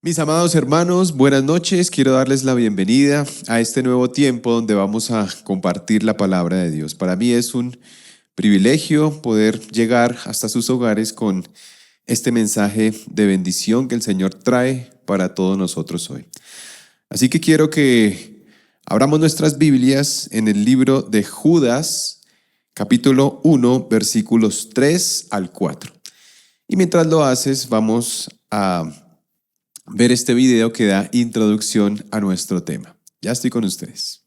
Mis amados hermanos, buenas noches. Quiero darles la bienvenida a este nuevo tiempo donde vamos a compartir la palabra de Dios. Para mí es un privilegio poder llegar hasta sus hogares con este mensaje de bendición que el Señor trae para todos nosotros hoy. Así que quiero que abramos nuestras Biblias en el libro de Judas, capítulo 1, versículos 3 al 4. Y mientras lo haces, vamos a ver este video que da introducción a nuestro tema. Ya estoy con ustedes.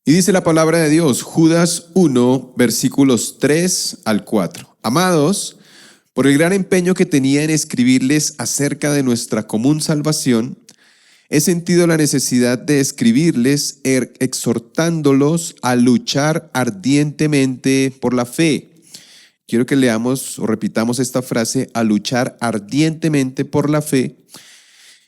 Y dice la palabra de Dios, Judas 1, versículos 3 al 4. Amados, por el gran empeño que tenía en escribirles acerca de nuestra común salvación, he sentido la necesidad de escribirles exhortándolos a luchar ardientemente por la fe. Quiero que leamos o repitamos esta frase, a luchar ardientemente por la fe,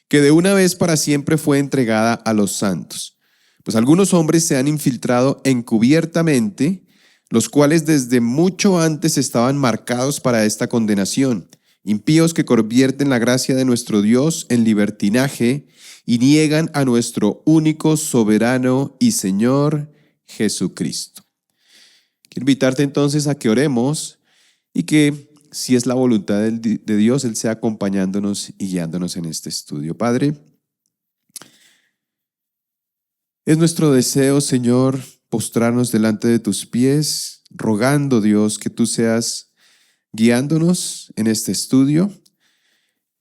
que de una vez para siempre fue entregada a los santos. Pues algunos hombres se han infiltrado encubiertamente, los cuales desde mucho antes estaban marcados para esta condenación, impíos que convierten la gracia de nuestro Dios en libertinaje y niegan a nuestro único soberano y Señor Jesucristo. Quiero invitarte entonces a que oremos y que, si es la voluntad de Dios, Él sea acompañándonos y guiándonos en este estudio. Padre, es nuestro deseo, Señor, postrarnos delante de tus pies, rogando, Dios, que tú seas guiándonos en este estudio,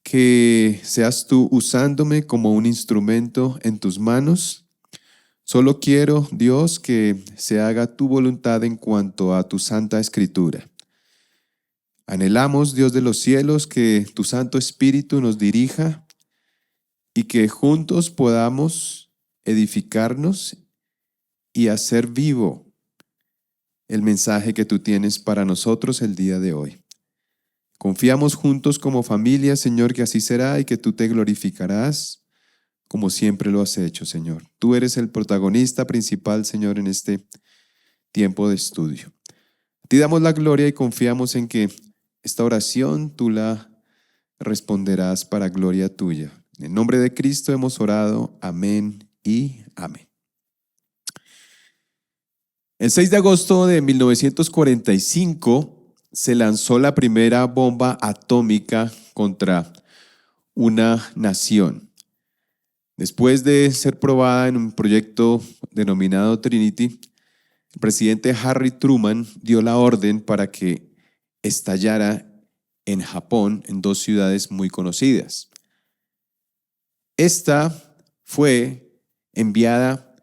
que seas tú usándome como un instrumento en tus manos. Solo quiero, Dios, que se haga tu voluntad en cuanto a tu santa escritura. Anhelamos, Dios de los cielos, que tu Santo Espíritu nos dirija y que juntos podamos edificarnos y hacer vivo el mensaje que tú tienes para nosotros el día de hoy. Confiamos juntos como familia, Señor, que así será y que tú te glorificarás como siempre lo has hecho, Señor. Tú eres el protagonista principal, Señor, en este tiempo de estudio. Te damos la gloria y confiamos en que esta oración tú la responderás para gloria tuya. En el nombre de Cristo hemos orado. Amén y amén. El 6 de agosto de 1945 se lanzó la primera bomba atómica contra una nación. Después de ser probada en un proyecto denominado Trinity, el presidente Harry Truman dio la orden para que estallara en Japón, en dos ciudades muy conocidas. Esta fue enviada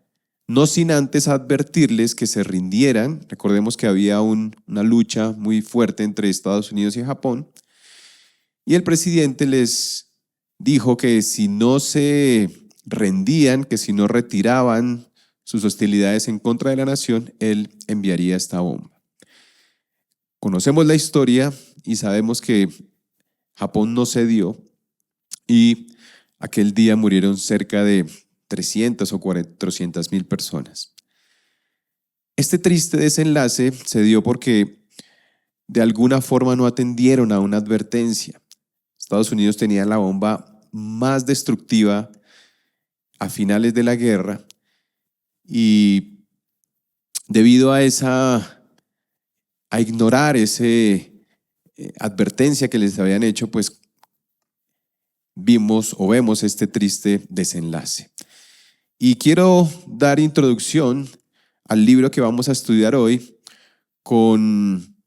no sin antes advertirles que se rindieran. Recordemos que había una lucha muy fuerte entre Estados Unidos y Japón, y el presidente les dijo que si no se rendían, que si no retiraban sus hostilidades en contra de la nación, él enviaría esta bomba. Conocemos la historia y sabemos que Japón no cedió y aquel día murieron cerca de 300 o 400,000 personas. Este triste desenlace se dio porque de alguna forma no atendieron a una advertencia. Estados Unidos tenía la bomba más destructiva a finales de la guerra y debido a ignorar esa advertencia que les habían hecho, pues vemos este triste desenlace. Y quiero dar introducción al libro que vamos a estudiar hoy con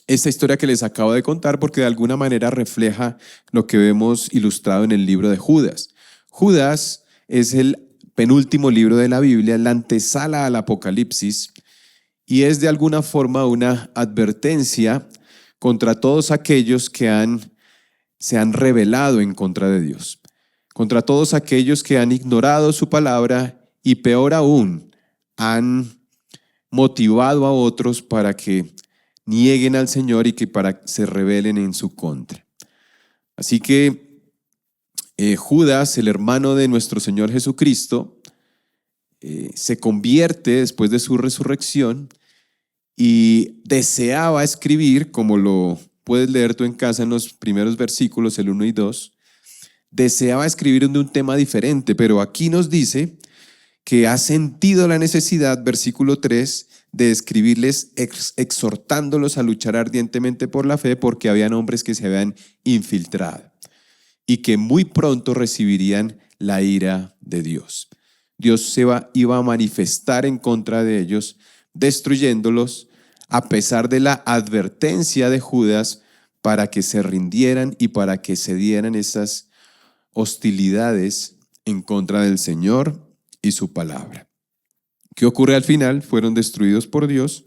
esta historia que les acabo de contar, porque de alguna manera refleja lo que vemos ilustrado en el libro de Judas. Judas es el penúltimo libro de la Biblia, la antesala al Apocalipsis, y es de alguna forma una advertencia contra todos aquellos que se han rebelado en contra de Dios. contra todos aquellos que han ignorado su palabra y peor aún, han motivado a otros para que nieguen al Señor y que se rebelen en su contra. Así que Judas, el hermano de nuestro Señor Jesucristo, se convierte después de su resurrección y deseaba escribir, como lo puedes leer tú en casa en los primeros versículos, el 1 y 2, deseaba escribir de un tema diferente, pero aquí nos dice que ha sentido la necesidad, versículo 3, de escribirles exhortándolos a luchar ardientemente por la fe, porque habían hombres que se habían infiltrado y que muy pronto recibirían la ira de Dios. Dios iba a manifestar en contra de ellos, destruyéndolos, a pesar de la advertencia de Judas para que se rindieran y para que cedieran esas hostilidades en contra del Señor y su palabra. ¿Qué ocurre al final? Fueron destruidos por Dios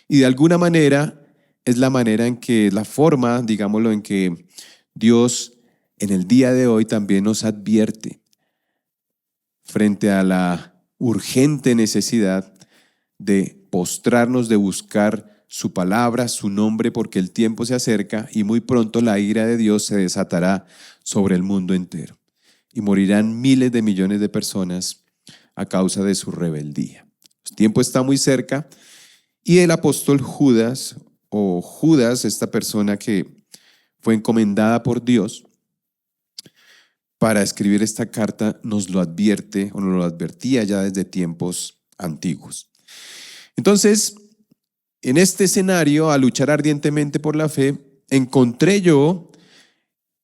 y de alguna manera es la forma, digámoslo, en que Dios en el día de hoy también nos advierte frente a la urgente necesidad de postrarnos, de buscar su palabra, su nombre, porque el tiempo se acerca y muy pronto la ira de Dios se desatará sobre el mundo entero y morirán miles de millones de personas a causa de su rebeldía. El tiempo está muy cerca y el apóstol Judas, esta persona que fue encomendada por Dios para escribir esta carta, nos lo advierte o nos lo advertía ya desde tiempos antiguos. Entonces, en este escenario, a luchar ardientemente por la fe, encontré yo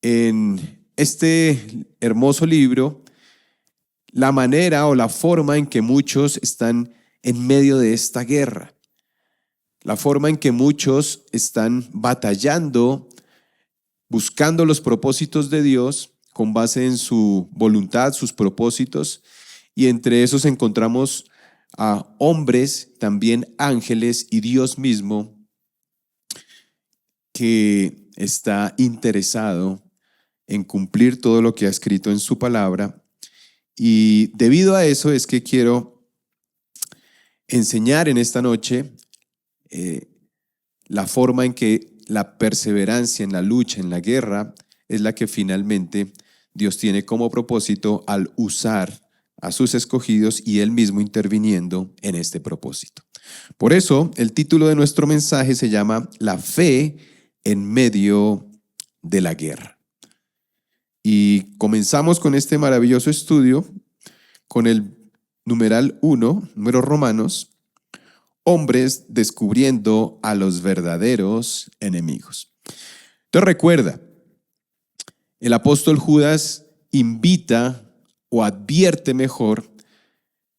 en este hermoso libro la manera o la forma en que muchos están en medio de esta guerra, la forma en que muchos están batallando, buscando los propósitos de Dios con base en su voluntad, sus propósitos, y entre esos encontramos a hombres, también ángeles y Dios mismo que está interesado en cumplir todo lo que ha escrito en su palabra. Y debido a eso es que quiero enseñar en esta noche la forma en que la perseverancia en la lucha, en la guerra, es la que finalmente Dios tiene como propósito al usar a sus escogidos y Él mismo interviniendo en este propósito. Por eso, el título de nuestro mensaje se llama La fe en medio de la guerra. Y comenzamos con este maravilloso estudio con el numeral 1, números romanos, hombres descubriendo a los verdaderos enemigos. Entonces recuerda, el apóstol Judas invita o advierte mejor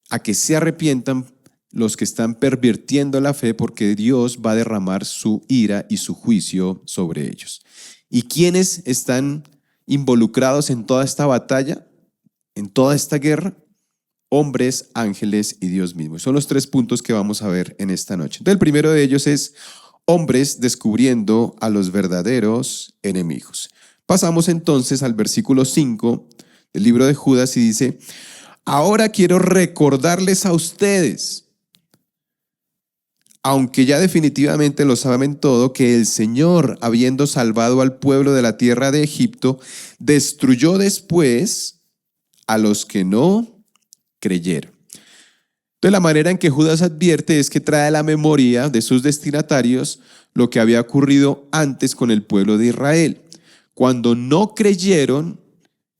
a que se arrepientan los que están pervirtiendo la fe, porque Dios va a derramar su ira y su juicio sobre ellos. ¿Y quiénes están involucrados en toda esta batalla, en toda esta guerra? Hombres, ángeles y Dios mismo. Son los tres puntos que vamos a ver en esta noche. Entonces, el primero de ellos es hombres descubriendo a los verdaderos enemigos. Pasamos entonces al versículo 5 del libro de Judas y dice: ahora quiero recordarles a ustedes, aunque ya definitivamente lo saben todo, que el Señor, habiendo salvado al pueblo de la tierra de Egipto, destruyó después a los que no creyeron. Entonces, la manera en que Judas advierte es que trae a la memoria de sus destinatarios lo que había ocurrido antes con el pueblo de Israel, cuando no creyeron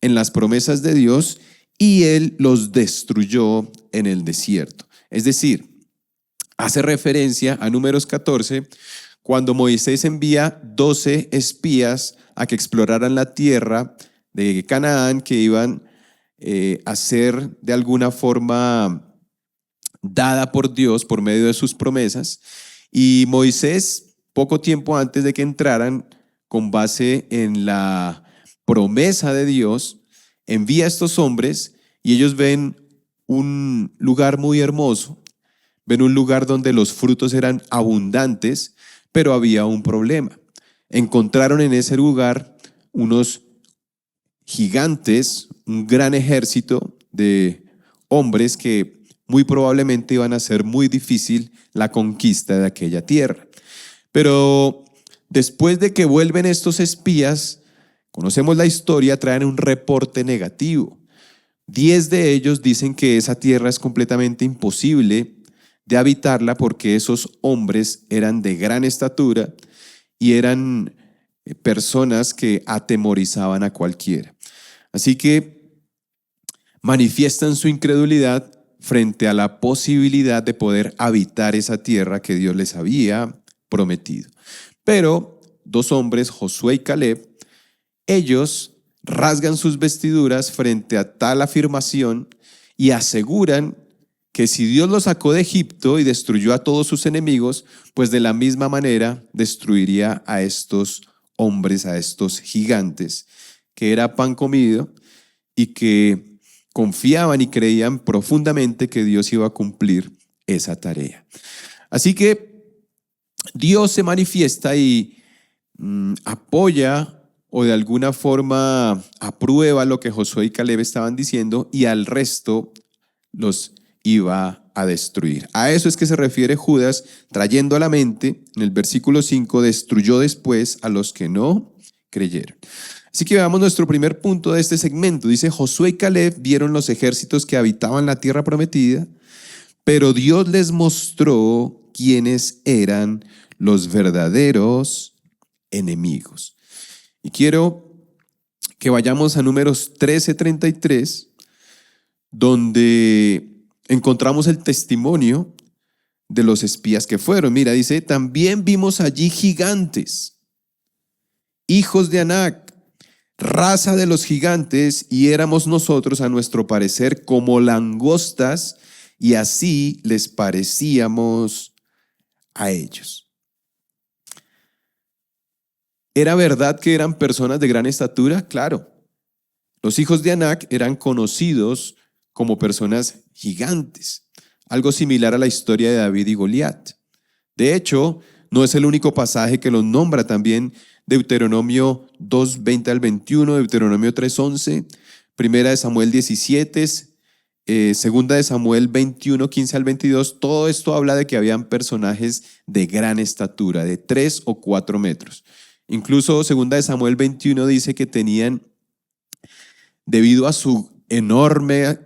en las promesas de Dios y Él los destruyó en el desierto. Es decir, hace referencia a Números 14, cuando Moisés envía 12 espías a que exploraran la tierra de Canaán, que iban a ser de alguna forma dada por Dios por medio de sus promesas. Y Moisés, poco tiempo antes de que entraran, con base en la promesa de Dios, envía a estos hombres y ellos ven un lugar muy hermoso. Ven un lugar donde los frutos eran abundantes, pero había un problema. Encontraron en ese lugar unos gigantes, un gran ejército de hombres que muy probablemente iban a hacer muy difícil la conquista de aquella tierra. Pero después de que vuelven estos espías, conocemos la historia, traen un reporte negativo. 10 de ellos dicen que esa tierra es completamente imposible de habitarla porque esos hombres eran de gran estatura y eran personas que atemorizaban a cualquiera. Así que manifiestan su incredulidad frente a la posibilidad de poder habitar esa tierra que Dios les había prometido. Pero 2 hombres, Josué y Caleb, ellos rasgan sus vestiduras frente a tal afirmación y aseguran que si Dios los sacó de Egipto y destruyó a todos sus enemigos, pues de la misma manera destruiría a estos hombres, a estos gigantes, que era pan comido y que confiaban y creían profundamente que Dios iba a cumplir esa tarea. Así que Dios se manifiesta y apoya o de alguna forma aprueba lo que Josué y Caleb estaban diciendo y al resto los iba a destruir. A eso es que se refiere Judas, trayendo a la mente, en el versículo 5, destruyó después a los que no creyeron. Así que veamos nuestro primer punto de este segmento. Dice, Josué y Caleb vieron los ejércitos que habitaban la tierra prometida, pero Dios les mostró quiénes eran los verdaderos enemigos. Y quiero que vayamos a Números 13:33, donde encontramos el testimonio de los espías que fueron. Mira, dice, también vimos allí gigantes, hijos de Anac, raza de los gigantes, y éramos nosotros, a nuestro parecer, como langostas, y así les parecíamos a ellos. ¿Era verdad que eran personas de gran estatura? Claro. Los hijos de Anac eran conocidos como personas gigantes, algo similar a la historia de David y Goliat. De hecho, no es el único pasaje que los nombra. También Deuteronomio 2:20 al 21, Deuteronomio 3:11, Primera de Samuel 17, Segunda de Samuel 21:15 al 22. Todo esto habla de que habían personajes de gran estatura, de 3 o 4 metros. Incluso Segunda de Samuel 21 dice que tenían, debido a su enorme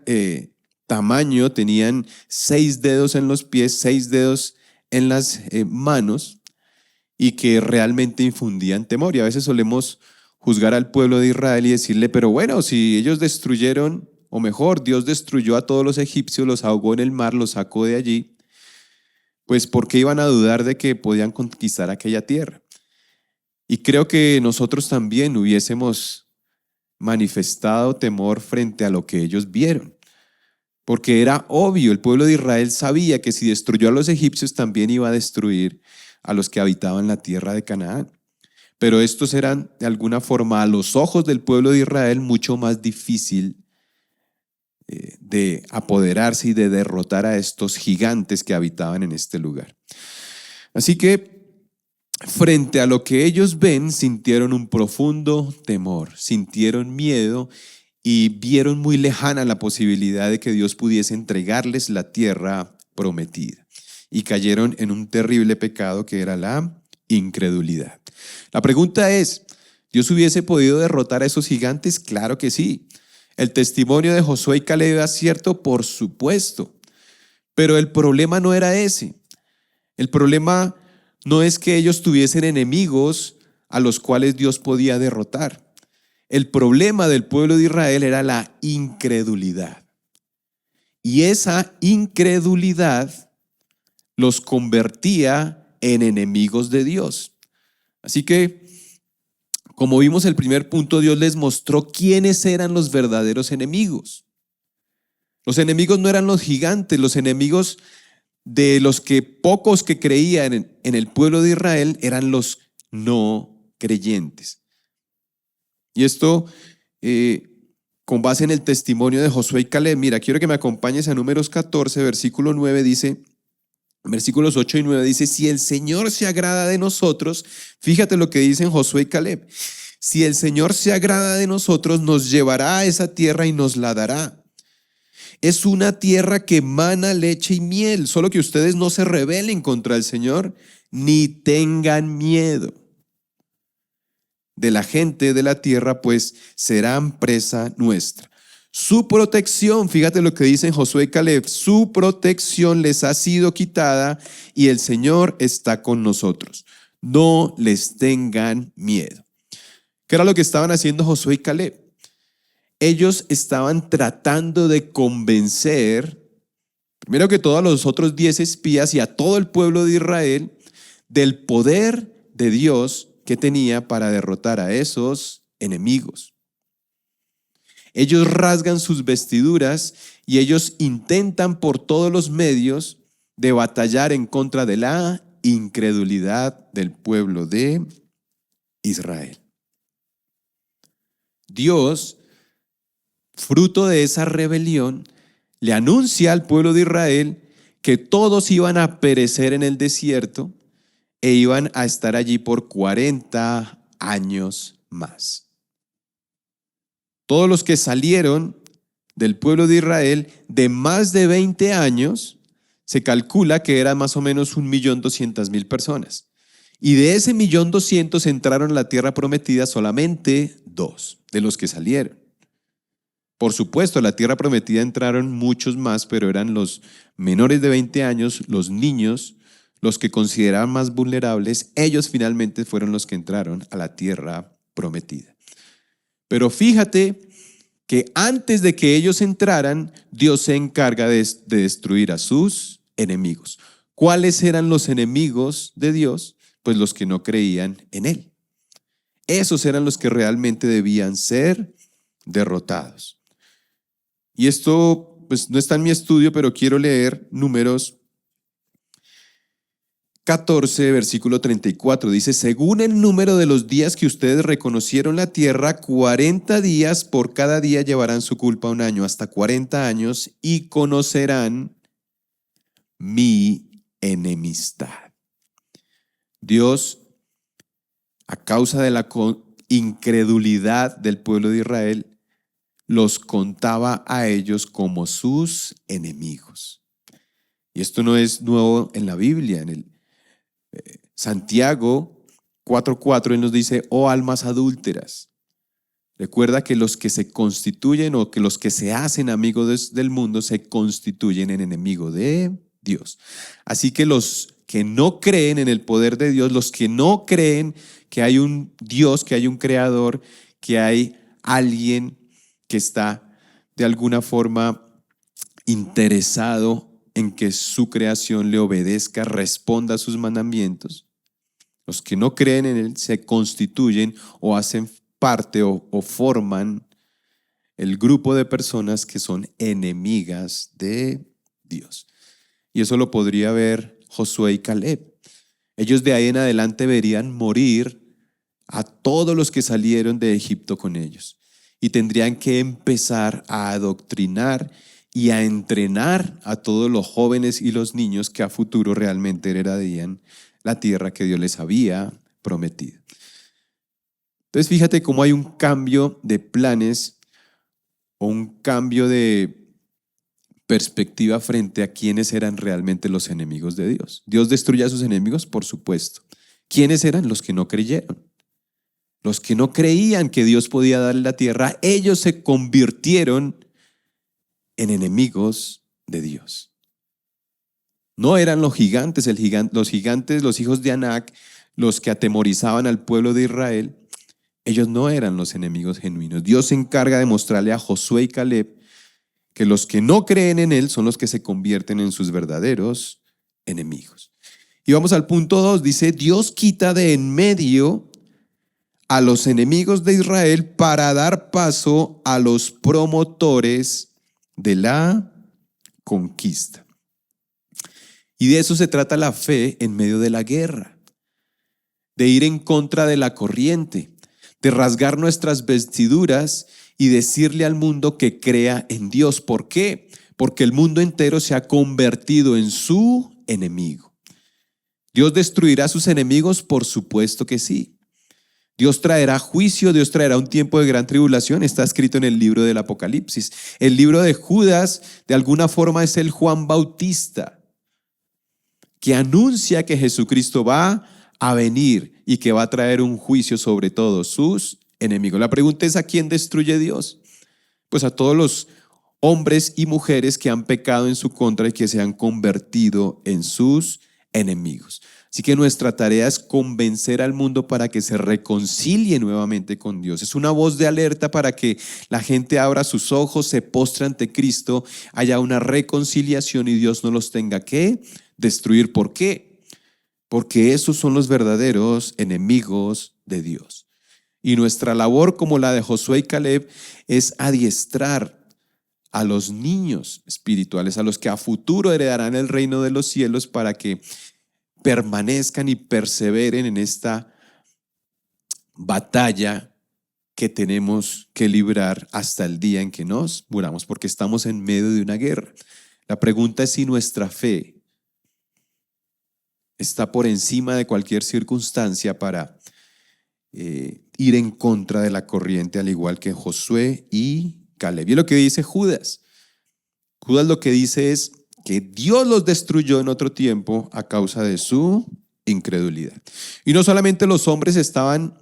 tamaño, tenían 6 dedos en los pies, 6 dedos en las manos, y que realmente infundían temor. Y a veces solemos juzgar al pueblo de Israel y decirle, pero bueno, si ellos destruyeron, o mejor, Dios destruyó a todos los egipcios, los ahogó en el mar, los sacó de allí, pues ¿por qué iban a dudar de que podían conquistar aquella tierra? Y creo que nosotros también hubiésemos manifestado temor frente a lo que ellos vieron, porque era obvio, el pueblo de Israel sabía que si destruyó a los egipcios también iba a destruir a los que habitaban la tierra de Canaán. Pero estos eran de alguna forma a los ojos del pueblo de Israel mucho más difícil de apoderarse y de derrotar a estos gigantes que habitaban en este lugar. Así que frente a lo que ellos ven, sintieron un profundo temor, sintieron miedo y vieron muy lejana la posibilidad de que Dios pudiese entregarles la tierra prometida. Y cayeron en un terrible pecado que era la incredulidad. La pregunta es, ¿Dios hubiese podido derrotar a esos gigantes? Claro que sí. ¿El testimonio de Josué y Caleb era cierto? Por supuesto. Pero el problema no era ese. El problema no es que ellos tuviesen enemigos a los cuales Dios podía derrotar. El problema del pueblo de Israel era la incredulidad. Y esa incredulidad los convertía en enemigos de Dios. Así que, como vimos el primer punto, Dios les mostró quiénes eran los verdaderos enemigos. Los enemigos no eran los gigantes, los enemigos de los que pocos que creían en el pueblo de Israel eran los no creyentes. Y esto con base en el testimonio de Josué y Caleb. Mira, quiero que me acompañes a Números 14, versículo 9, dice, versículos 8 y 9 dice, si el Señor se agrada de nosotros, fíjate lo que dicen Josué y Caleb, Si el Señor se agrada de nosotros, nos llevará a esa tierra y nos la dará. Es una tierra que emana leche y miel, solo que ustedes no se rebelen contra el Señor, ni tengan miedo de la gente de la tierra, pues serán presa nuestra. Su protección, fíjate lo que dicen Josué y Caleb, su protección les ha sido quitada y el Señor está con nosotros. No les tengan miedo. ¿Qué era lo que estaban haciendo Josué y Caleb? Ellos estaban tratando de convencer, primero que todo, a los otros 10 espías y a todo el pueblo de Israel del poder de Dios que tenía para derrotar a esos enemigos. Ellos rasgan sus vestiduras y ellos intentan por todos los medios de batallar en contra de la incredulidad del pueblo de Israel. Dios, fruto de esa rebelión, le anuncia al pueblo de Israel que todos iban a perecer en el desierto e iban a estar allí por 40 años más. Todos los que salieron del pueblo de Israel de más de 20 años, se calcula que eran más o menos 1.200.000 personas. Y de ese 1.200.000 entraron a la tierra prometida solamente 2 de los que salieron. Por supuesto, a la tierra prometida entraron muchos más, pero eran los menores de 20 años, los niños, los que consideraban más vulnerables. Ellos finalmente fueron los que entraron a la tierra prometida. Pero fíjate que antes de que ellos entraran, Dios se encarga de destruir a sus enemigos. ¿Cuáles eran los enemigos de Dios? Pues los que no creían en Él. Esos eran los que realmente debían ser derrotados. Y esto pues no está en mi estudio, pero quiero leer Números 14, versículo 34. Dice: según el número de los días que ustedes reconocieron la tierra, 40 días por cada día llevarán su culpa un año, hasta 40 años, y conocerán mi enemistad. Dios, a causa de la incredulidad del pueblo de Israel, los contaba a ellos como sus enemigos. Y esto no es nuevo en la Biblia. En el Santiago 4:4 él nos dice: oh almas adúlteras, recuerda que los que se constituyen o que los que se hacen amigos del mundo se constituyen en enemigo de Dios. Así que los que no creen en el poder de Dios, los que no creen que hay un Dios, que hay un creador, que hay alguien que está de alguna forma interesado en que su creación le obedezca, responda a sus mandamientos, los que no creen en Él se constituyen o hacen parte o forman el grupo de personas que son enemigas de Dios. Y eso lo podría ver Josué y Caleb. Ellos de ahí en adelante verían morir a todos los que salieron de Egipto con ellos y tendrían que empezar a adoctrinar y a entrenar a todos los jóvenes y los niños que a futuro realmente heredarían la tierra que Dios les había prometido. Entonces fíjate cómo hay un cambio de planes o un cambio de perspectiva frente a quiénes eran realmente los enemigos de Dios. ¿Dios destruye a sus enemigos? Por supuesto. ¿Quiénes eran? Los que no creyeron. Los que no creían que Dios podía darle la tierra, ellos se convirtieron en enemigos de Dios. No eran los gigantes, los hijos de Anac, los que atemorizaban al pueblo de Israel. Ellos no eran los enemigos genuinos. Dios se encarga de mostrarle a Josué y Caleb que los que no creen en Él son los que se convierten en sus verdaderos enemigos. Y vamos al punto 2, dice: Dios quita de en medio a los enemigos de Israel para dar paso a los promotores de la conquista. Y de eso se trata la fe en medio de la guerra, de ir en contra de la corriente, de rasgar nuestras vestiduras y decirle al mundo que crea en Dios. ¿Por qué? Porque el mundo entero se ha convertido en su enemigo. ¿Dios destruirá a sus enemigos? Por supuesto que sí. Dios traerá juicio, Dios traerá un tiempo de gran tribulación. Está escrito en el libro del Apocalipsis. El libro de Judas, de alguna forma, es el Juan Bautista, que anuncia que Jesucristo va a venir y que va a traer un juicio sobre todos sus enemigos. La pregunta es: ¿a quién destruye Dios? Pues a todos los hombres y mujeres que han pecado en su contra y que se han convertido en sus enemigos. Así que nuestra tarea es convencer al mundo para que se reconcilie nuevamente con Dios. Es una voz de alerta para que la gente abra sus ojos, se postre ante Cristo, haya una reconciliación y Dios no los tenga que destruir. ¿Por qué? Porque esos son los verdaderos enemigos de Dios. Y nuestra labor, como la de Josué y Caleb, es adiestrar a los niños espirituales, a los que a futuro heredarán el reino de los cielos, para que permanezcan y perseveren en esta batalla que tenemos que librar hasta el día en que nos muramos, porque estamos en medio de una guerra. La pregunta es si nuestra fe está por encima de cualquier circunstancia para ir en contra de la corriente, al igual que Josué y Caleb. Y lo que dice Judas. Judas lo que dice es que Dios los destruyó en otro tiempo a causa de su incredulidad. Y no solamente los hombres estaban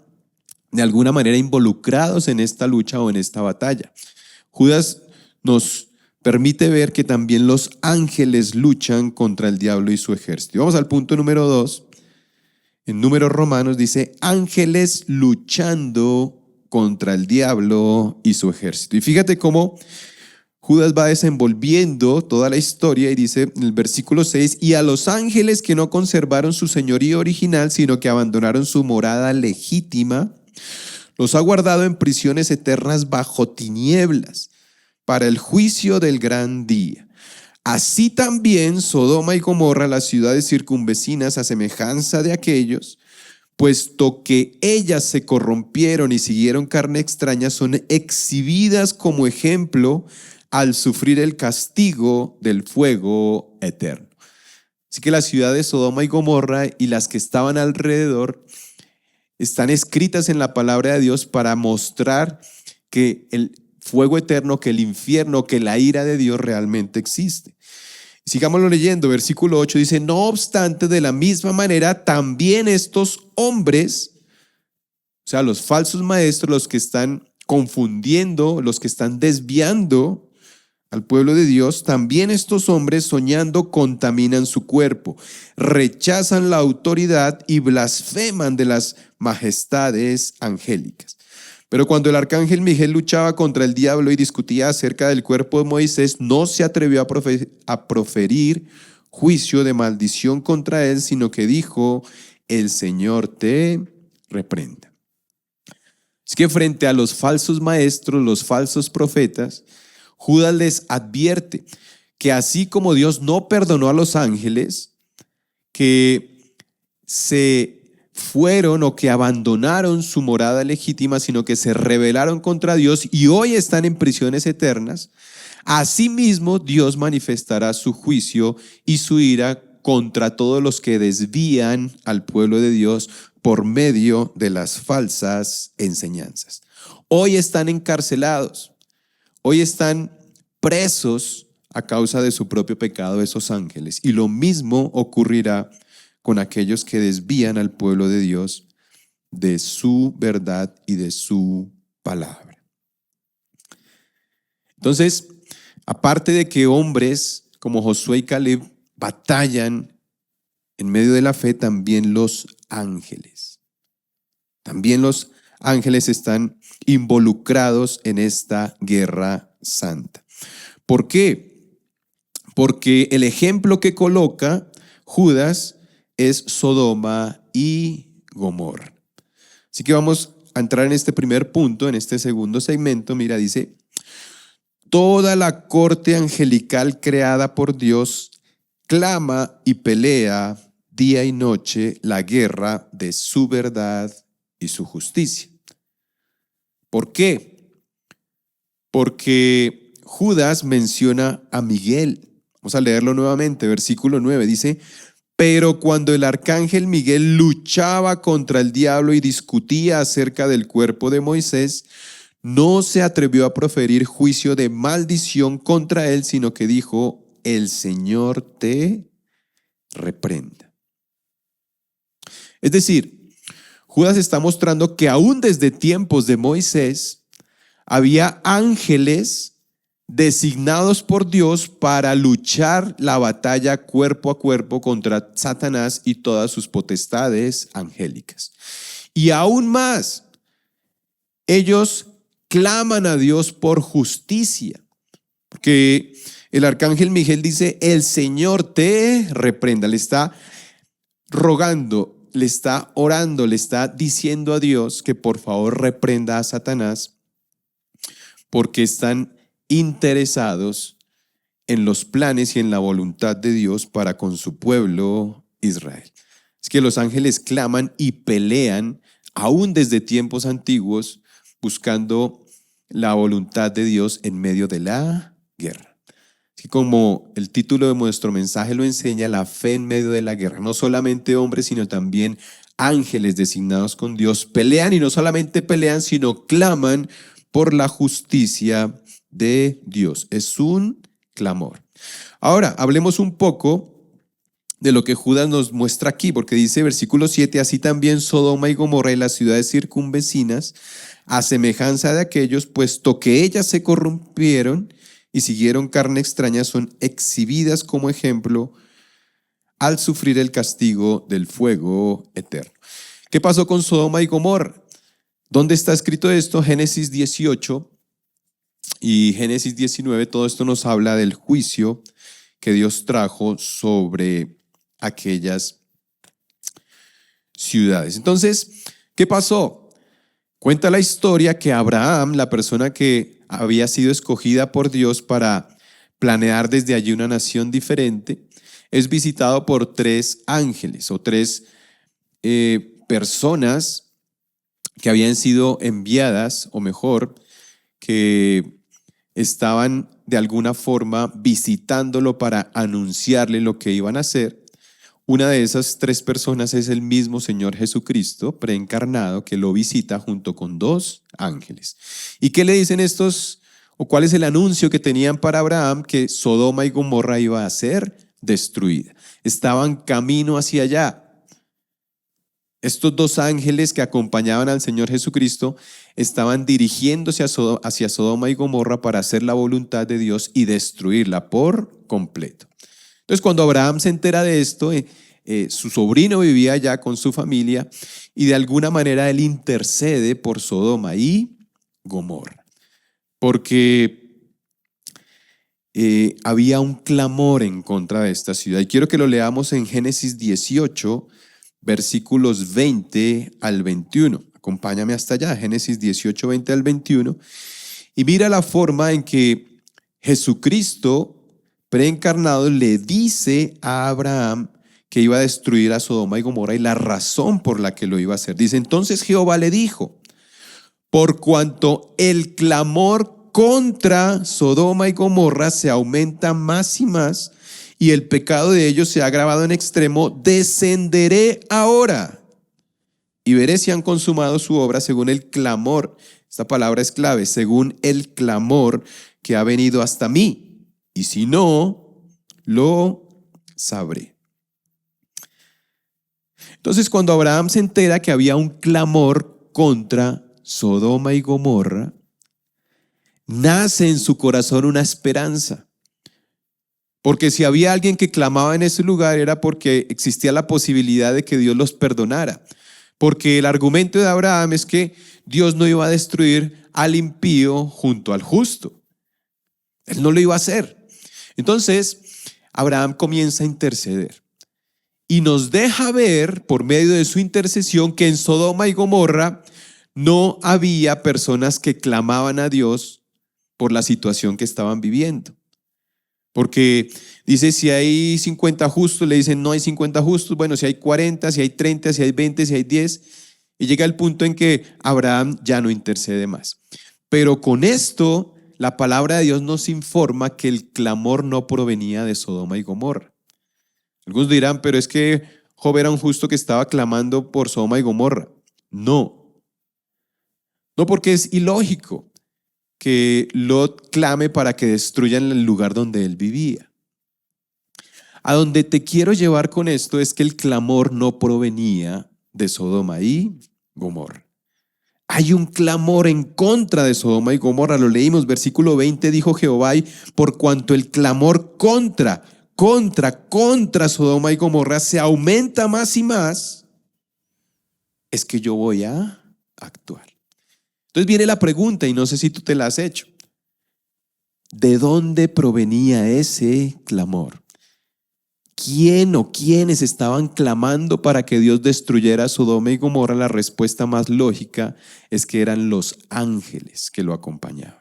de alguna manera involucrados en esta lucha o en esta batalla. Judas nos permite ver que también los ángeles luchan contra el diablo y su ejército. Y vamos al punto número 2. En Números Romanos dice: ángeles luchando contra el diablo y su ejército. Y fíjate cómo Judas va desenvolviendo toda la historia y dice en el versículo 6: y a los ángeles que no conservaron su señorío original, sino que abandonaron su morada legítima, los ha guardado en prisiones eternas bajo tinieblas, para el juicio del gran día. Así también Sodoma y Gomorra, las ciudades circunvecinas, a semejanza de aquellos, puesto que ellas se corrompieron y siguieron carne extraña, son exhibidas como ejemplo al sufrir el castigo del fuego eterno. Así que las ciudades de Sodoma y Gomorra y las que estaban alrededor están escritas en la palabra de Dios para mostrar que el fuego eterno, que el infierno, que la ira de Dios realmente existe. Sigámoslo leyendo, versículo 8 dice: no obstante, de la misma manera, también estos hombres, o sea, los falsos maestros, los que están confundiendo, los que están desviando al pueblo de Dios, también estos hombres, soñando, contaminan su cuerpo, rechazan la autoridad y blasfeman de las majestades angélicas. Pero cuando el arcángel Miguel luchaba contra el diablo y discutía acerca del cuerpo de Moisés, no se atrevió a proferir juicio de maldición contra él, sino que dijo: el Señor te reprenda. Es que frente a los falsos maestros, los falsos profetas, Judas les advierte que así como Dios no perdonó a los ángeles, que se fueron o que abandonaron su morada legítima, sino que se rebelaron contra Dios y hoy están en prisiones eternas, asimismo Dios manifestará su juicio y su ira contra todos los que desvían al pueblo de Dios por medio de las falsas enseñanzas. Hoy están encarcelados, hoy están presos a causa de su propio pecado esos ángeles, y lo mismo ocurrirá con aquellos que desvían al pueblo de Dios de su verdad y de su palabra. Entonces, aparte de que hombres como Josué y Caleb batallan en medio de la fe, también los ángeles están involucrados en esta guerra santa. ¿Por qué? Porque el ejemplo que coloca Judas es Sodoma y Gomorra. Así que vamos a entrar en este primer punto, en este segundo segmento. Mira, dice: toda la corte angelical creada por Dios clama y pelea día y noche la guerra de su verdad y su justicia. ¿Por qué? Porque Judas menciona a Miguel. Vamos a leerlo nuevamente, versículo 9, dice: Pero cuando el arcángel Miguel luchaba contra el diablo y discutía acerca del cuerpo de Moisés, no se atrevió a proferir juicio de maldición contra él, sino que dijo: el Señor te reprenda. Es decir, Judas está mostrando que aún desde tiempos de Moisés había ángeles designados por Dios para luchar la batalla cuerpo a cuerpo contra Satanás y todas sus potestades angélicas. Y aún más, ellos claman a Dios por justicia, porque el arcángel Miguel dice: el Señor te reprenda. Le está rogando, le está orando, le está diciendo a Dios que por favor reprenda a Satanás, porque están interesados en los planes y en la voluntad de Dios para con su pueblo Israel. Es que los ángeles claman y pelean aún desde tiempos antiguos, buscando la voluntad de Dios en medio de la guerra. Así como el título de nuestro mensaje lo enseña, la fe en medio de la guerra. No solamente hombres, sino también ángeles designados con Dios pelean, y no solamente pelean, sino claman por la justicia de Dios. Es un clamor. Ahora, hablemos un poco de lo que Judas nos muestra aquí, porque dice versículo 7, así también Sodoma y Gomorra y las ciudades circunvecinas, a semejanza de aquellos, puesto que ellas se corrompieron y siguieron carne extraña, son exhibidas como ejemplo al sufrir el castigo del fuego eterno. ¿Qué pasó con Sodoma y Gomorra? ¿Dónde está escrito esto? Génesis 18 y Génesis 19, todo esto nos habla del juicio que Dios trajo sobre aquellas ciudades. Entonces, ¿qué pasó? Cuenta la historia que Abraham, la persona que había sido escogida por Dios para planear desde allí una nación diferente, es visitado por tres ángeles o tres personas que habían sido enviadas, o mejor, que estaban de alguna forma visitándolo para anunciarle lo que iban a hacer. Una de esas tres personas es el mismo Señor Jesucristo, preencarnado, que lo visita junto con dos ángeles. ¿Y qué le dicen estos, o cuál es el anuncio que tenían para Abraham? Que Sodoma y Gomorra iba a ser destruida. Estaban camino hacia allá. Estos dos ángeles que acompañaban al Señor Jesucristo estaban dirigiéndose hacia Sodoma y Gomorra para hacer la voluntad de Dios y destruirla por completo. Entonces, cuando Abraham se entera de esto, su sobrino vivía allá con su familia y de alguna manera él intercede por Sodoma y Gomorra, porque había un clamor en contra de esta ciudad. Y quiero que lo leamos en Génesis 18, versículos 20 al 21. Acompáñame hasta allá, Génesis 18, 20 al 21. Y mira la forma en que Jesucristo preencarnado le dice a Abraham que iba a destruir a Sodoma y Gomorra y la razón por la que lo iba a hacer. Dice: entonces Jehová le dijo: por cuanto el clamor contra Sodoma y Gomorra se aumenta más y más, y el pecado de ellos se ha agravado en extremo, descenderé ahora y veré si han consumado su obra según el clamor. Esta palabra es clave: según el clamor que ha venido hasta mí. Y si no, lo sabré. Entonces, cuando Abraham se entera que había un clamor contra Sodoma y Gomorra, nace en su corazón una esperanza. Porque si había alguien que clamaba en ese lugar era porque existía la posibilidad de que Dios los perdonara. Porque el argumento de Abraham es que Dios no iba a destruir al impío junto al justo. Él no lo iba a hacer. Entonces, Abraham comienza a interceder y nos deja ver por medio de su intercesión que en Sodoma y Gomorra no había personas que clamaban a Dios por la situación que estaban viviendo. Porque dice: si hay 50 justos, le dicen no hay 50 justos. Bueno, si hay 40, si hay 30, si hay 20, si hay 10. Y llega el punto en que Abraham ya no intercede más. Pero con esto, la palabra de Dios nos informa que el clamor no provenía de Sodoma y Gomorra. Algunos dirán, pero es que Job era un justo que estaba clamando por Sodoma y Gomorra. No, no, porque es ilógico que Lot clame para que destruyan el lugar donde él vivía. A donde te quiero llevar con esto es que el clamor no provenía de Sodoma y Gomorra. Hay un clamor en contra de Sodoma y Gomorra. Lo leímos, versículo 20, dijo Jehová, y por cuanto el clamor contra Sodoma y Gomorra se aumenta más y más, es que yo voy a actuar. Entonces viene la pregunta, y no sé si tú te la has hecho. ¿De dónde provenía ese clamor? ¿Quién o quiénes estaban clamando para que Dios destruyera Sodoma y Gomorra? La respuesta más lógica es que eran los ángeles que lo acompañaban.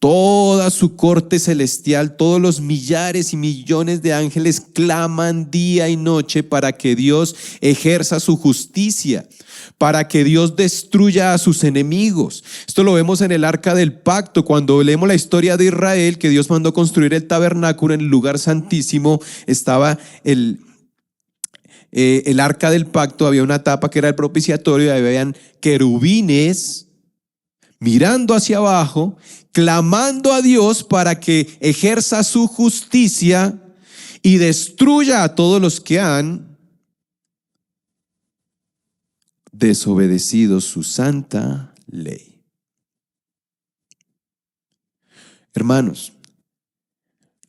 Toda su corte celestial, todos los millares y millones de ángeles claman día y noche para que Dios ejerza su justicia, para que Dios destruya a sus enemigos. Esto lo vemos en el Arca del Pacto, cuando leemos la historia de Israel, que Dios mandó construir el tabernáculo en el lugar santísimo. Estaba el Arca del Pacto, había una tapa que era el propiciatorio, y habían querubines mirando hacia abajo, clamando a Dios para que ejerza su justicia y destruya a todos los que han desobedecido su santa ley. Hermanos,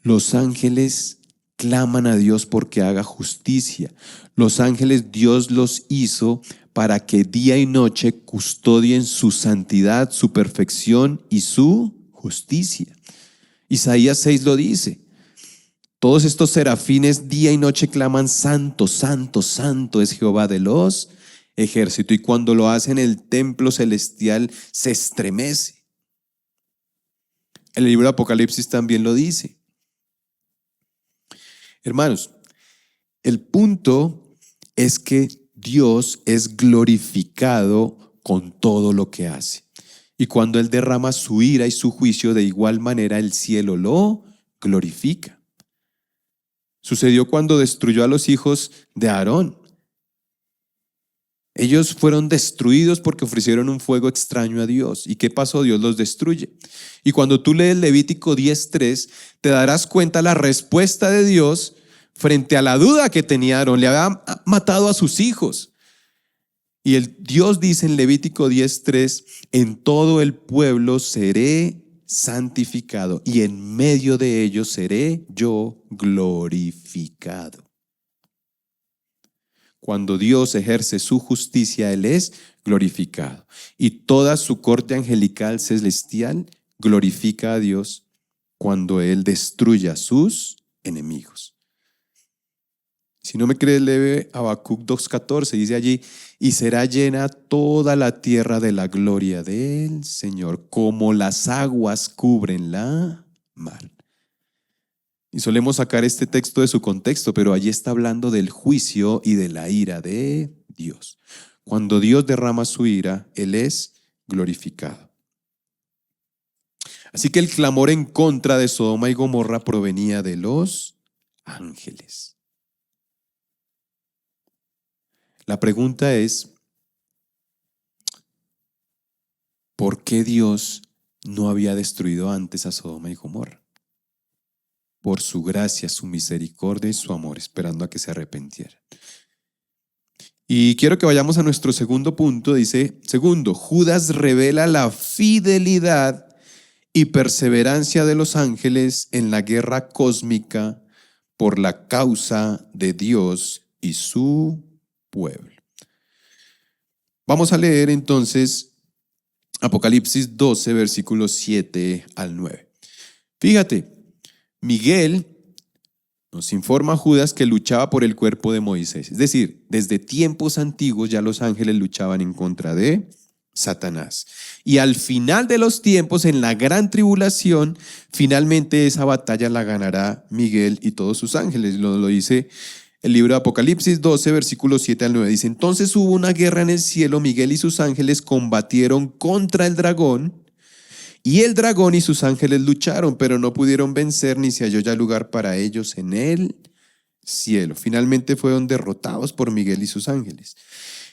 los ángeles claman a Dios porque haga justicia. Los ángeles Dios los hizo para que día y noche custodien su santidad, su perfección y su justicia. Isaías 6 lo dice. Todos estos serafines día y noche claman: santo, santo, santo es Jehová de los ejércitos. Y cuando lo hacen, el templo celestial se estremece. El libro de Apocalipsis también lo dice. Hermanos, el punto es que Dios es glorificado con todo lo que hace. Y cuando Él derrama su ira y su juicio, de igual manera el cielo lo glorifica. Sucedió cuando destruyó a los hijos de Aarón. Ellos fueron destruidos porque ofrecieron un fuego extraño a Dios. ¿Y qué pasó? Dios los destruye. Y cuando tú lees Levítico 10:3, te darás cuenta la respuesta de Dios frente a la duda que tenía Aarón. Le había matado a sus hijos. Y Dios dice en Levítico 10:3, en todo el pueblo seré santificado y en medio de ellos seré yo glorificado. Cuando Dios ejerce su justicia, Él es glorificado. Y toda su corte angelical celestial glorifica a Dios cuando Él destruye a sus enemigos. Si no me crees, lee Habacuc 2:14, dice allí: y será llena toda la tierra de la gloria del Señor, como las aguas cubren la mar. Y solemos sacar este texto de su contexto, pero allí está hablando del juicio y de la ira de Dios. Cuando Dios derrama su ira, Él es glorificado. Así que el clamor en contra de Sodoma y Gomorra provenía de los ángeles. La pregunta es, ¿por qué Dios no había destruido antes a Sodoma y Gomorra? Por su gracia, su misericordia y su amor, esperando a que se arrepintieran. Y quiero que vayamos a nuestro segundo punto. Dice, segundo, Judas revela la fidelidad y perseverancia de los ángeles en la guerra cósmica por la causa de Dios y su pueblo. Vamos a leer entonces Apocalipsis 12, versículos 7 al 9. Fíjate, Miguel nos informa a Judas que luchaba por el cuerpo de Moisés. Es decir, desde tiempos antiguos ya los ángeles luchaban en contra de Satanás. Y al final de los tiempos, en la gran tribulación, finalmente esa batalla la ganará Miguel y todos sus ángeles. Lo dice el libro de Apocalipsis 12, versículos 7 al 9. Dice, entonces hubo una guerra en el cielo, Miguel y sus ángeles combatieron contra el dragón, y el dragón y sus ángeles lucharon, pero no pudieron vencer, ni se halló ya lugar para ellos en el cielo. Finalmente fueron derrotados por Miguel y sus ángeles.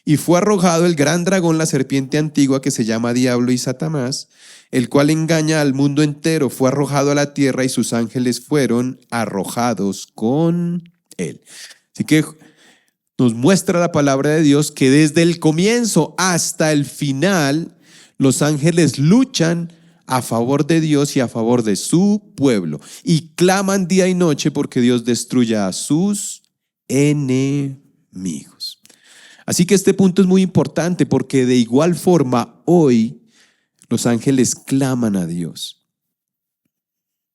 Y fue arrojado el gran dragón, la serpiente antigua que se llama Diablo y Satanás, el cual engaña al mundo entero. Fue arrojado a la tierra y sus ángeles fueron arrojados con él. Así que nos muestra la palabra de Dios que desde el comienzo hasta el final, los ángeles luchan a favor de Dios y a favor de su pueblo y claman día y noche porque Dios destruya a sus enemigos. Así que este punto es muy importante porque de igual forma hoy los ángeles claman a Dios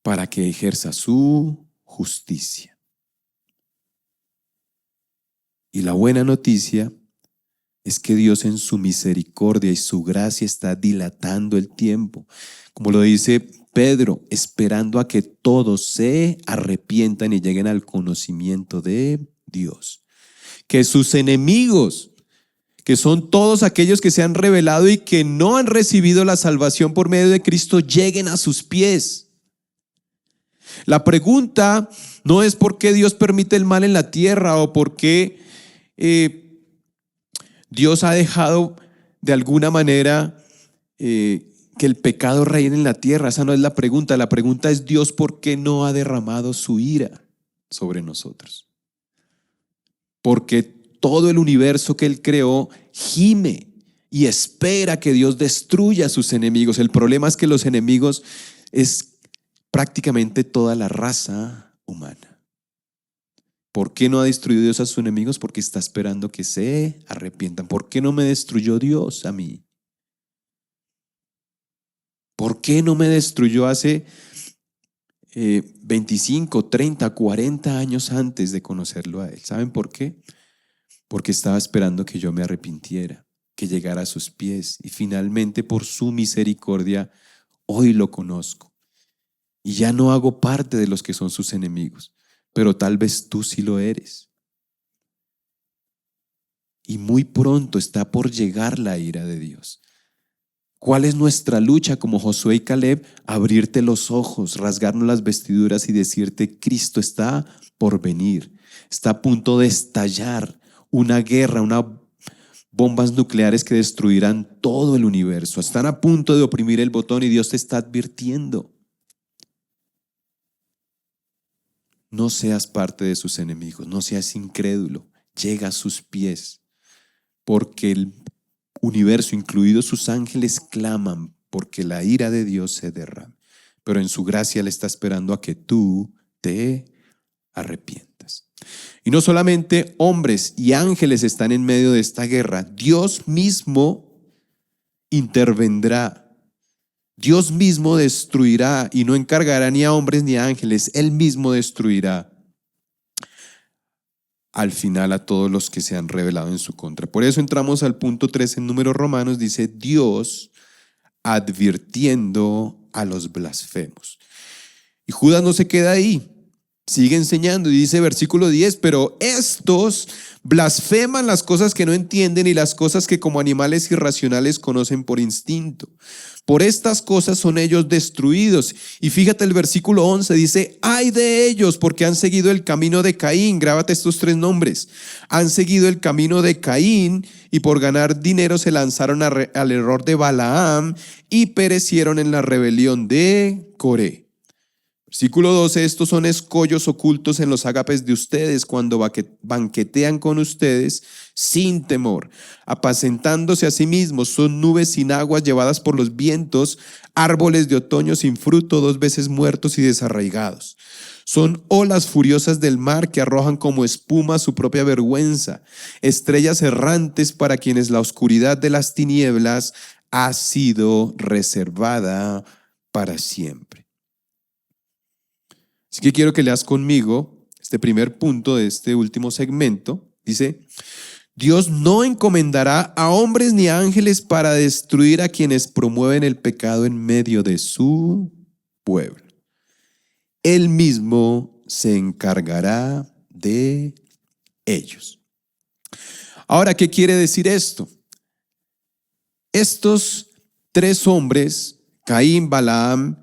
para que ejerza su justicia. Y la buena noticia es que Dios en su misericordia y su gracia está dilatando el tiempo. Como lo dice Pedro, esperando a que todos se arrepientan y lleguen al conocimiento de Dios. Que sus enemigos, que son todos aquellos que se han rebelado y que no han recibido la salvación por medio de Cristo, lleguen a sus pies. La pregunta no es por qué Dios permite el mal en la tierra o por qué Dios ha dejado de alguna manera que el pecado reine en la tierra. Esa no es la pregunta. La pregunta es Dios, ¿por qué no ha derramado su ira sobre nosotros? Porque todo el universo que Él creó gime y espera que Dios destruya a sus enemigos. El problema es que los enemigos es prácticamente toda la raza humana. ¿Por qué no ha destruido Dios a sus enemigos? Porque está esperando que se arrepientan. ¿Por qué no me destruyó Dios a mí? ¿Por qué no me destruyó hace 25, 30, 40 años antes de conocerlo a Él? ¿Saben por qué? Porque estaba esperando que yo me arrepintiera, que llegara a sus pies. Y finalmente, por su misericordia, hoy lo conozco. Y ya no hago parte de los que son sus enemigos. Pero tal vez tú sí lo eres. Y muy pronto está por llegar la ira de Dios. ¿Cuál es nuestra lucha como Josué y Caleb? Abrirte los ojos, rasgarnos las vestiduras y decirte: Cristo está por venir. Está a punto de estallar una guerra, unas bombas nucleares que destruirán todo el universo. Están a punto de oprimir el botón y Dios te está advirtiendo. No seas parte de sus enemigos, no seas incrédulo, llega a sus pies, porque el universo, incluidos sus ángeles, claman porque la ira de Dios se derrame. Pero en su gracia Él está esperando a que tú te arrepientas. Y no solamente hombres y ángeles están en medio de esta guerra, Dios mismo intervendrá. Dios mismo destruirá y no encargará ni a hombres ni a ángeles. Él mismo destruirá al final a todos los que se han rebelado en su contra. Por eso entramos al punto 3 en Números Romanos. Dice: Dios advirtiendo a los blasfemos. Y Judas no se queda ahí. Sigue enseñando y dice versículo 10: pero estos blasfeman las cosas que no entienden y las cosas que como animales irracionales conocen por instinto. Por estas cosas son ellos destruidos. Y fíjate el versículo 11, dice: ay de ellos, porque han seguido el camino de Caín. Grábate estos 3 nombres. Han seguido el camino de Caín y por ganar dinero se lanzaron al error de Balaam y perecieron en la rebelión de Coré. Versículo 12: estos son escollos ocultos en los ágapes de ustedes cuando banquetean con ustedes sin temor, apacentándose a sí mismos. Son nubes sin aguas llevadas por los vientos, árboles de otoño sin fruto, 2 veces muertos y desarraigados. Son olas furiosas del mar que arrojan como espuma su propia vergüenza, estrellas errantes para quienes la oscuridad de las tinieblas ha sido reservada para siempre. Así que quiero que leas conmigo este primer punto de este último segmento. Dice: Dios no encomendará a hombres ni a ángeles para destruir a quienes promueven el pecado en medio de su pueblo. Él mismo se encargará de ellos. Ahora, ¿qué quiere decir esto? Estos 3 hombres, Caín, Balaam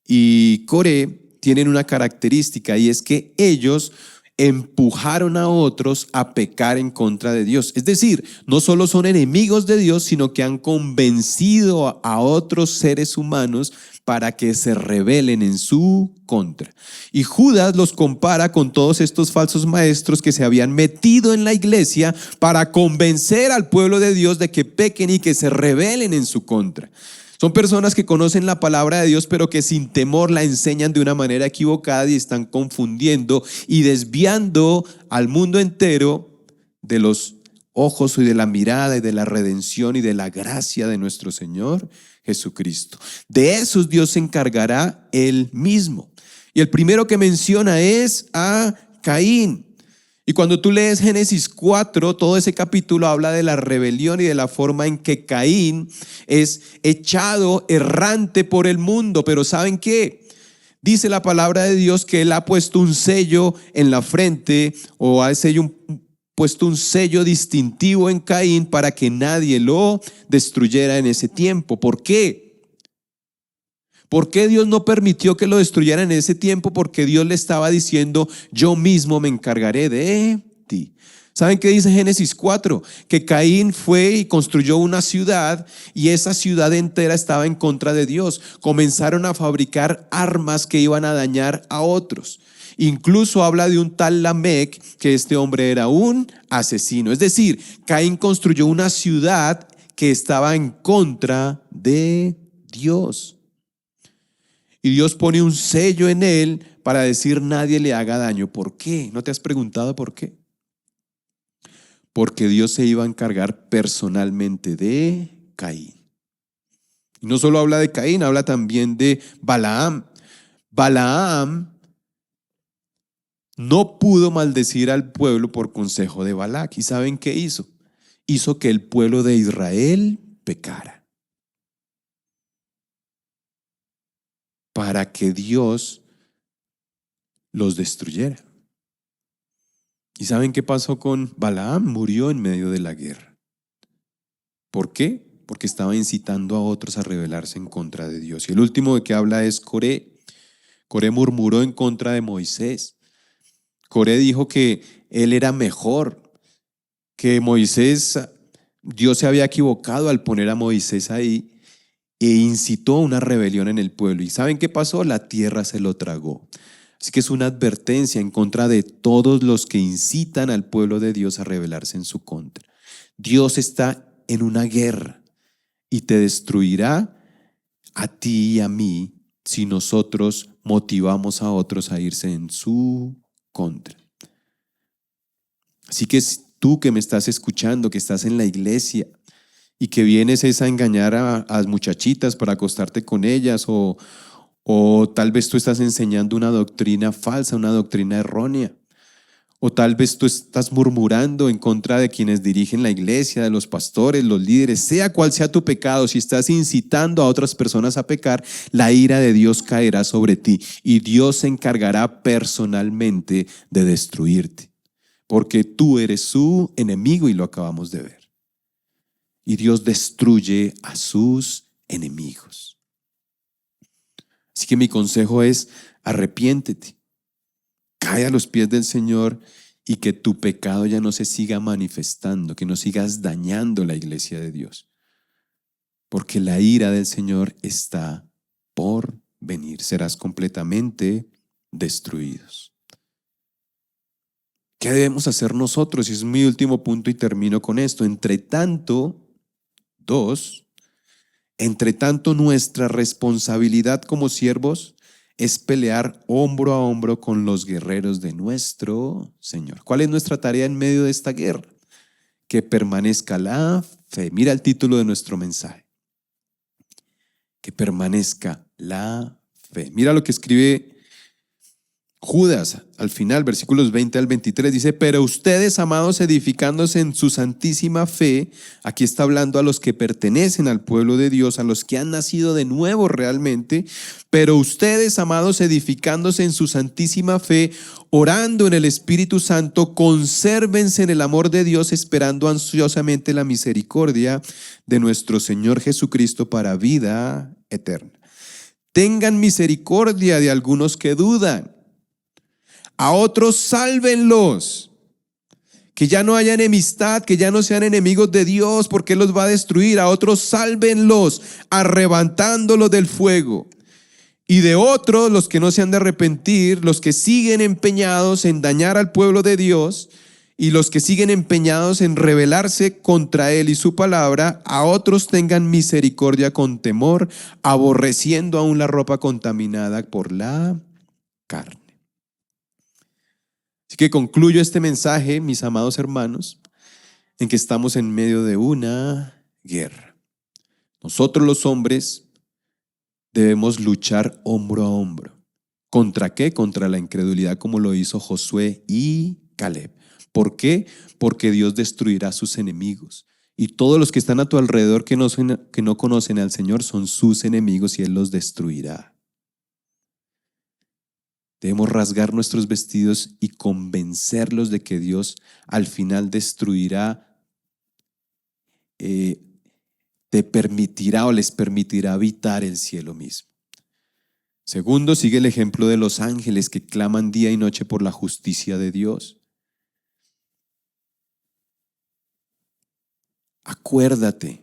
y Coré, tienen una característica, y es que ellos empujaron a otros a pecar en contra de Dios. Es decir, no solo son enemigos de Dios, sino que han convencido a otros seres humanos para que se rebelen en su contra. Y Judas los compara con todos estos falsos maestros que se habían metido en la iglesia para convencer al pueblo de Dios de que pequen y que se rebelen en su contra. Son personas que conocen la palabra de Dios, pero que sin temor la enseñan de una manera equivocada y están confundiendo y desviando al mundo entero de los ojos y de la mirada y de la redención y de la gracia de nuestro Señor Jesucristo. De esos Dios se encargará Él mismo. Y el primero que menciona es a Caín. Y cuando tú lees Génesis 4, todo ese capítulo habla de la rebelión y de la forma en que Caín es echado errante por el mundo. Pero ¿saben qué? Dice la palabra de Dios que Él ha puesto un sello en la frente o ha puesto un sello distintivo en Caín para que nadie lo destruyera en ese tiempo. ¿Por qué? ¿Por qué Dios no permitió que lo destruyeran en ese tiempo? Porque Dios le estaba diciendo: yo mismo me encargaré de ti. ¿Saben qué dice Génesis 4? Que Caín fue y construyó una ciudad y esa ciudad entera estaba en contra de Dios. Comenzaron a fabricar armas que iban a dañar a otros. Incluso habla de un tal Lamec, que este hombre era un asesino. Es decir, Caín construyó una ciudad que estaba en contra de Dios. Y Dios pone un sello en él para decir: nadie le haga daño. ¿Por qué? ¿No te has preguntado por qué? Porque Dios se iba a encargar personalmente de Caín. Y no solo habla de Caín, habla también de Balaam. Balaam no pudo maldecir al pueblo por consejo de Balac. ¿Y saben qué hizo? Hizo que el pueblo de Israel pecara, para que Dios los destruyera. ¿Y saben qué pasó con Balaam? Murió en medio de la guerra. ¿Por qué? Porque estaba incitando a otros a rebelarse en contra de Dios. Y el último de que habla es Coré. Coré murmuró en contra de Moisés. Coré dijo que él era mejor, que Moisés, Dios se había equivocado al poner a Moisés ahí, e incitó una rebelión en el pueblo. ¿Y saben qué pasó? La tierra se lo tragó. Así que es una advertencia en contra de todos los que incitan al pueblo de Dios a rebelarse en su contra. Dios está en una guerra y te destruirá a ti y a mí si nosotros motivamos a otros a irse en su contra. Así que tú que me estás escuchando, que estás en la iglesia y que vienes es a engañar a las muchachitas para acostarte con ellas, o tal vez tú estás enseñando una doctrina falsa, una doctrina errónea, o tal vez tú estás murmurando en contra de quienes dirigen la iglesia, de los pastores, los líderes, sea cual sea tu pecado. Si estás incitando a otras personas a pecar, la ira de Dios caerá sobre ti y Dios se encargará personalmente de destruirte, porque tú eres su enemigo y lo acabamos de ver. Y Dios destruye a sus enemigos. Así que mi consejo es: arrepiéntete, cae a los pies del Señor y que tu pecado ya no se siga manifestando, que no sigas dañando la iglesia de Dios, porque la ira del Señor está por venir. Serás completamente destruidos. ¿Qué debemos hacer nosotros? Y es mi último punto y termino con esto. Entre tanto, nuestra responsabilidad como siervos es pelear hombro a hombro con los guerreros de nuestro Señor. ¿Cuál es nuestra tarea en medio de esta guerra? Que permanezca la fe. Mira el título de nuestro mensaje: que permanezca la fe. Mira lo que escribe Judas al final, versículos 20 al 23, dice: pero ustedes, amados, edificándose en su santísima fe. Aquí está hablando a los que pertenecen al pueblo de Dios, a los que han nacido de nuevo realmente. Pero ustedes, amados, edificándose en su santísima fe, orando en el Espíritu Santo, consérvense en el amor de Dios, esperando ansiosamente la misericordia de nuestro Señor Jesucristo para vida eterna. Tengan misericordia de algunos que dudan. A otros sálvenlos. Que ya no haya enemistad, que ya no sean enemigos de Dios, porque Él los va a destruir. A otros sálvenlos, arrebatándolos del fuego. Y de otros, los que no se han de arrepentir, los que siguen empeñados en dañar al pueblo de Dios y los que siguen empeñados en rebelarse contra Él y su palabra, a otros tengan misericordia con temor, aborreciendo aún la ropa contaminada por la carne. Así que concluyo este mensaje, mis amados hermanos, en que estamos en medio de una guerra. Nosotros los hombres debemos luchar hombro a hombro. ¿Contra qué? Contra la incredulidad, como lo hizo Josué y Caleb. ¿Por qué? Porque Dios destruirá a sus enemigos. Y todos los que están a tu alrededor que no conocen al Señor son sus enemigos y Él los destruirá. Debemos rasgar nuestros vestidos y convencerlos de que Dios al final destruirá, te permitirá o les permitirá habitar el cielo mismo. Segundo, sigue el ejemplo de los ángeles que claman día y noche por la justicia de Dios. Acuérdate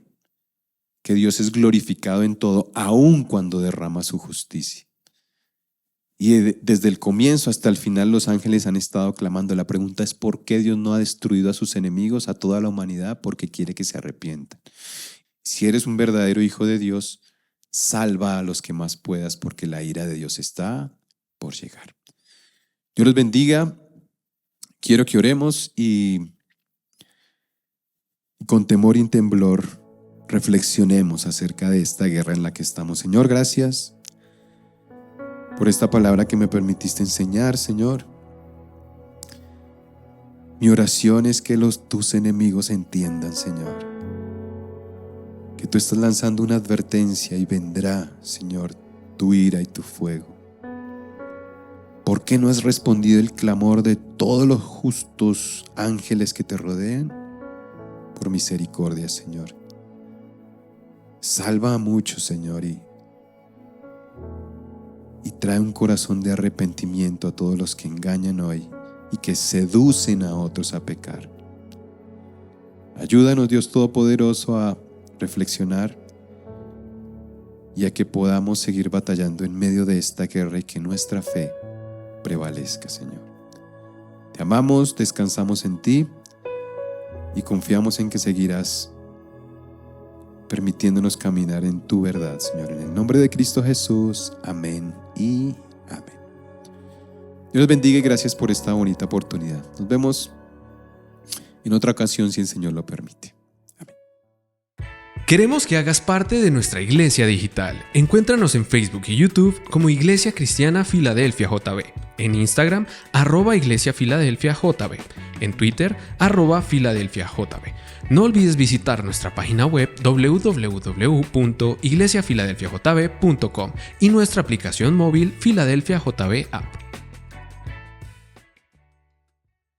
que Dios es glorificado en todo, aun cuando derrama su justicia. Y desde el comienzo hasta el final los ángeles han estado clamando. La pregunta es: ¿por qué Dios no ha destruido a sus enemigos, a toda la humanidad? Porque quiere que se arrepientan. Si eres un verdadero hijo de Dios, salva a los que más puedas, porque la ira de Dios está por llegar. Dios los bendiga. Quiero que oremos y con temor y temblor reflexionemos acerca de esta guerra en la que estamos. Señor, gracias por esta palabra que me permitiste enseñar, Señor. Mi oración es que tus enemigos entiendan, Señor, que tú estás lanzando una advertencia y vendrá, Señor, tu ira y tu fuego. ¿Por qué no has respondido el clamor de todos los justos ángeles que te rodean? Por misericordia, Señor. Salva a muchos, Señor, y trae un corazón de arrepentimiento a todos los que engañan hoy y que seducen a otros a pecar. Ayúdanos, Dios Todopoderoso, a reflexionar y a que podamos seguir batallando en medio de esta guerra y que nuestra fe prevalezca, Señor. Te amamos, descansamos en ti y confiamos en que seguirás permitiéndonos caminar en tu verdad, Señor. En el nombre de Cristo Jesús, amén y amén. Dios los bendiga y gracias por esta bonita oportunidad. Nos vemos en otra ocasión si el Señor lo permite. Amén. Queremos que hagas parte de nuestra iglesia digital. Encuéntranos en Facebook y YouTube como Iglesia Cristiana Filadelfia JB, en Instagram @Iglesia Filadelfia JB, en Twitter @Filadelfia JB. No olvides visitar nuestra página web www.iglesiafiladelfiajb.com y nuestra aplicación móvil Filadelfia JB App.